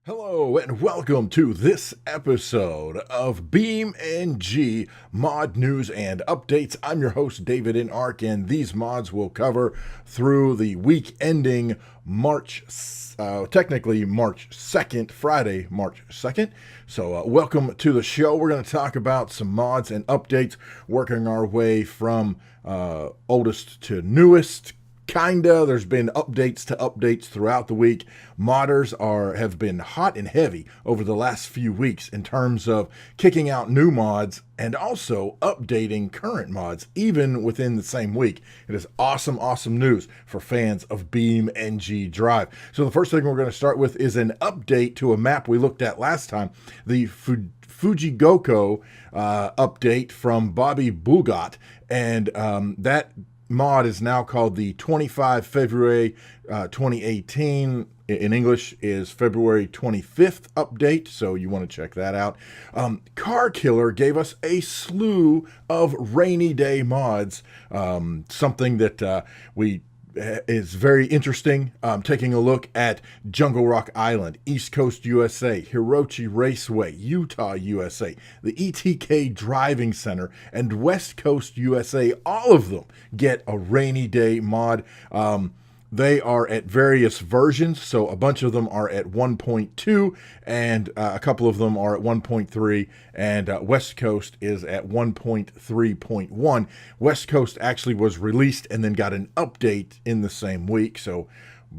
Hello and welcome to this episode of BeamNG Mod News and Updates. I'm your host, davidinark, and these mods will cover through the week ending technically March 2nd, Friday, March 2nd. So welcome to the show. We're going to talk about some mods and updates, working our way from oldest to newest. There's been updates to updates throughout the week. Modders have been hot and heavy over the last few weeks in terms of kicking out new mods and also updating current mods, even within the same week. It is awesome, awesome news for fans of BeamNG Drive. So the first thing we're going to start with is an update to a map we looked at last time, the Fuji Goko update from Bobby Bugat, and that mod is now called the 25 February 2018. In English is February 25th update, so you want to check that out. CarKiller gave us a slew of rainy day mods, something that is very interesting. Taking a look at Jungle Rock Island, East Coast USA, Hirochi Raceway, Utah USA, the ETK Driving Center, and West Coast USA. All of them get a rainy day mod. They are at various versions, so a bunch of them are at 1.2, and a couple of them are at 1.3, and West Coast is at 1.3.1. West Coast actually was released and then got an update in the same week, so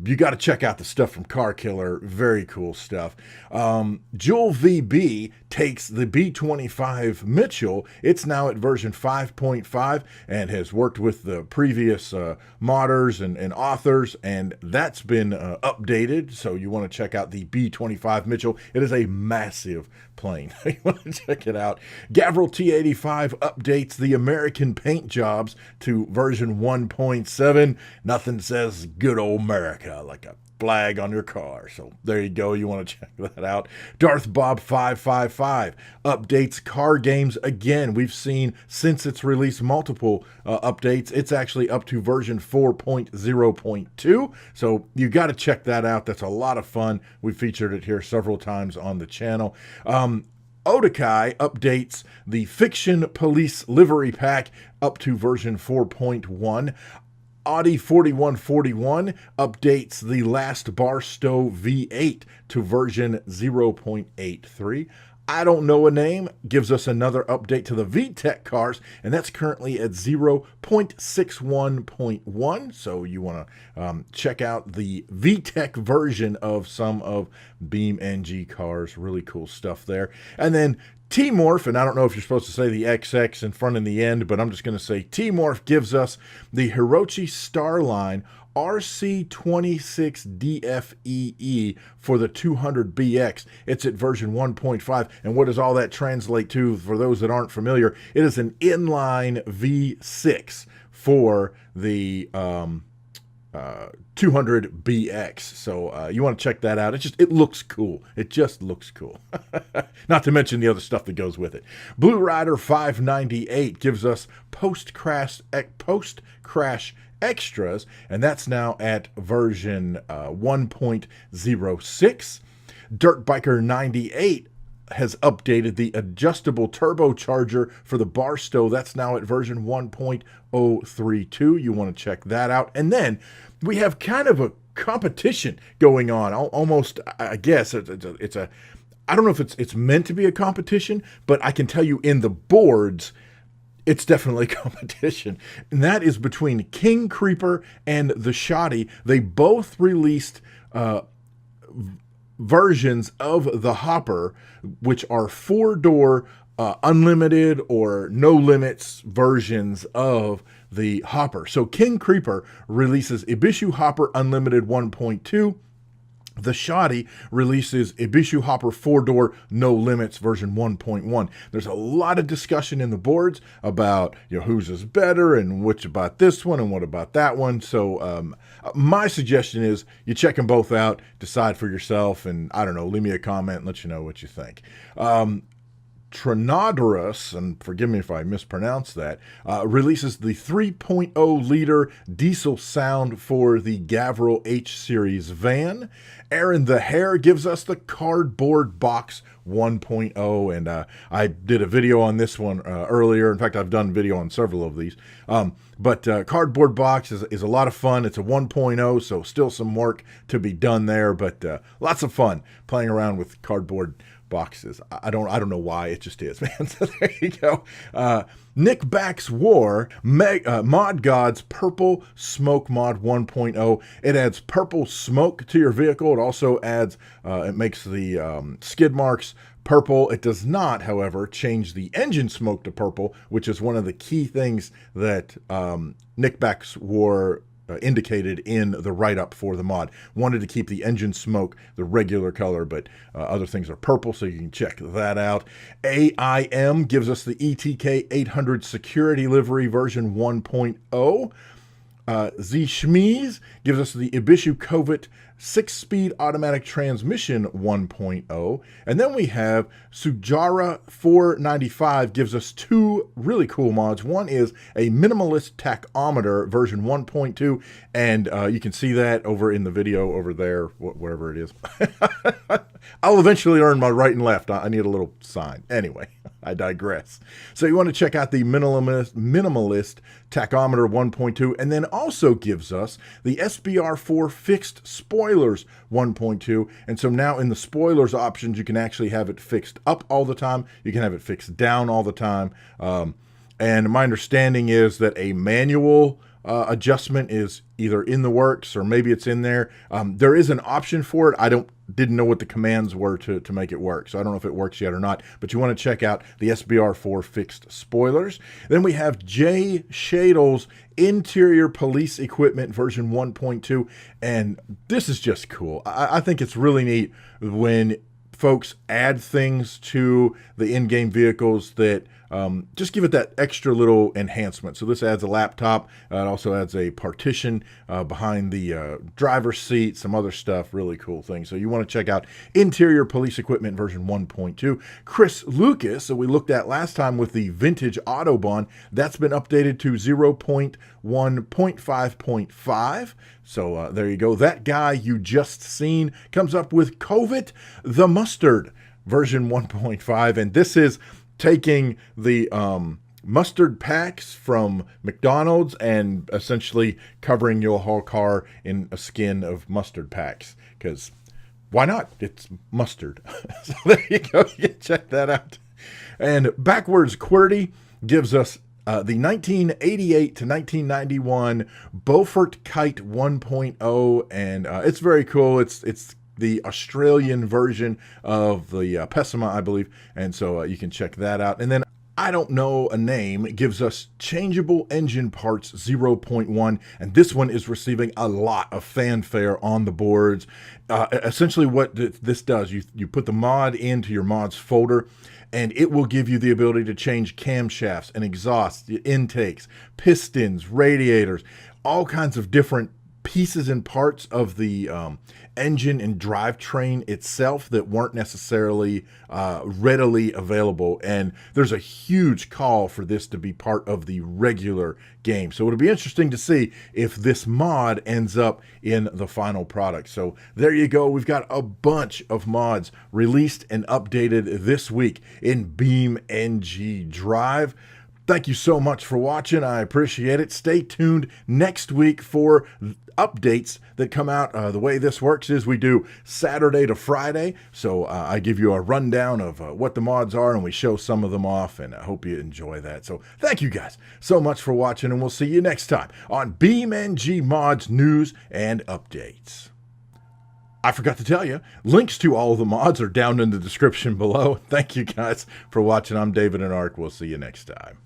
you got to check out the stuff from CarKiller. Very cool stuff. Jewel VB takes the B25 Mitchell. It's now at version 5.5 and has worked with the previous modders and authors, and that's been updated. So you want to check out the B25 Mitchell. It is a massive plane. You want to check it out. Gavril T85 updates the American paint jobs to version 1.7. Nothing says good old America like a flag on your car. So there you go. You want to check that out. Darth Bob 555 updates car games again. We've seen since its release multiple updates. It's actually up to version 4.0.2. So you got to check that out. That's a lot of fun. We featured it here several times on the channel. Otokai updates the Fiction Police livery pack up to version 4.1. Audi 4141 updates the last Barstow V8 to version 0.83. I don't know a name gives us another update to the VTEC cars, and that's currently at 0.61.1. So you want to check out the VTEC version of some of BeamNG cars. Really cool stuff there. And then T-Morph, and I don't know if you're supposed to say the XX in front and the end, but I'm just going to say T-Morph gives us the Hirochi Starline RC26DFEE for the 200BX. It's at version 1.5, and what does all that translate to for those that aren't familiar? It is an inline V6 for the 200BX. So you want to check that out. It looks cool. It just looks cool. Not to mention the other stuff that goes with it. Blue Rider 598 gives us post-crash extras, and that's now at version 1.06. Dirt Biker 98 has updated the adjustable turbocharger for the Barstow. That's now at version 1.032. You want to check that out. And then we have kind of a competition going on. Almost, I guess it's a I don't know if it's meant to be a competition, but I can tell you in the boards, it's definitely competition. And that is between King Creeper and the Shoddy. They both released versions of the Hopper, which are 4-door unlimited or no limits versions of the Hopper. So King Creeper releases Ibishu Hopper Unlimited 1.2. The Shoddy releases Ibishu Hopper 4-door No Limits version 1.1. There's a lot of discussion in the boards about whose is better and which about this one and what about that one. So my suggestion is you check them both out, decide for yourself, and I don't know, leave me a comment and let you know what you think. Trinodorus, and forgive me if I mispronounce that, releases the 3.0 liter diesel sound for the Gavril H series van. Aaron the Hare gives us the cardboard box 1.0, and I did a video on this one earlier. In fact, I've done video on several of these. But cardboard box is a lot of fun. It's a 1.0, so still some work to be done there, but lots of fun playing around with cardboard boxes. I don't know why, it just is, man. So there you go. Nick Back's War, Mod God's Purple Smoke Mod 1.0. It adds purple smoke to your vehicle. It also adds, it makes the skid marks purple. It does not, however, change the engine smoke to purple, which is one of the key things that Nick Back's War indicated in the write-up for the mod. Wanted to keep the engine smoke the regular color, but other things are purple, so you can check that out. AIM gives us the ETK 800 security livery version 1.0. Z Schmeez gives us the Ibishu Covert 6-speed automatic transmission 1.0. And then we have Jarrah 495 gives us two really cool mods. One is a minimalist tachometer version 1.2, and you can see that over in the video over there, wherever it is. I'll eventually earn my right and left. I need a little sign. Anyway, I digress. So you want to check out the minimalist tachometer 1.2, and then also gives us the SBR4 fixed spoilers 1.2. And so now in the spoilers options, you can actually have it fixed up all the time. You can have it fixed down all the time. And my understanding is that a manual adjustment is either in the works or maybe it's in there. There is an option for it. Didn't know what the commands were to make it work, so I don't know if it works yet or not, but you want to check out the SBR4 fixed spoilers. Then we have Jay Shadle's interior police equipment version 1.2, and this is just cool. I think it's really neat when folks add things to the in-game vehicles that just give it that extra little enhancement. So this adds a laptop. It also adds a partition behind the driver's seat, some other stuff, really cool things. So you want to check out Interior Police Equipment version 1.2. Chris Lucas, that we looked at last time with the vintage AutoBahn, that's been updated to 0.1.5.5. So there you go. That guy you just seen comes up with COVID the Mustard version 1.5, and this is taking the mustard packs from McDonald's and essentially covering your whole car in a skin of mustard packs, because why not? It's mustard. So there you go. You can check that out. And Backwards QWERTY gives us the 1988 to 1991 Beaufort Kite 1.0, and it's very cool. It's the Australian version of the Pessima, I believe, and so you can check that out. And then I don't know a name, it gives us changeable engine parts 0.1, and this one is receiving a lot of fanfare on the boards. Essentially what this does, you put the mod into your mods folder, and it will give you the ability to change camshafts and exhausts, intakes, pistons, radiators, all kinds of different pieces and parts of the engine and drivetrain itself that weren't necessarily readily available. And there's a huge call for this to be part of the regular game. So it'll be interesting to see if this mod ends up in the final product. So there you go. We've got a bunch of mods released and updated this week in BeamNG Drive. Thank you so much for watching. I appreciate it. Stay tuned next week for updates that come out. The way this works is we do Saturday to Friday. So I give you a rundown of what the mods are, and we show some of them off, and I hope you enjoy that. So thank you guys so much for watching, and we'll see you next time on BeamNG Mods News and Updates. I forgot to tell you, links to all of the mods are down in the description below. Thank you guys for watching. I'm davidinark. We'll see you next time.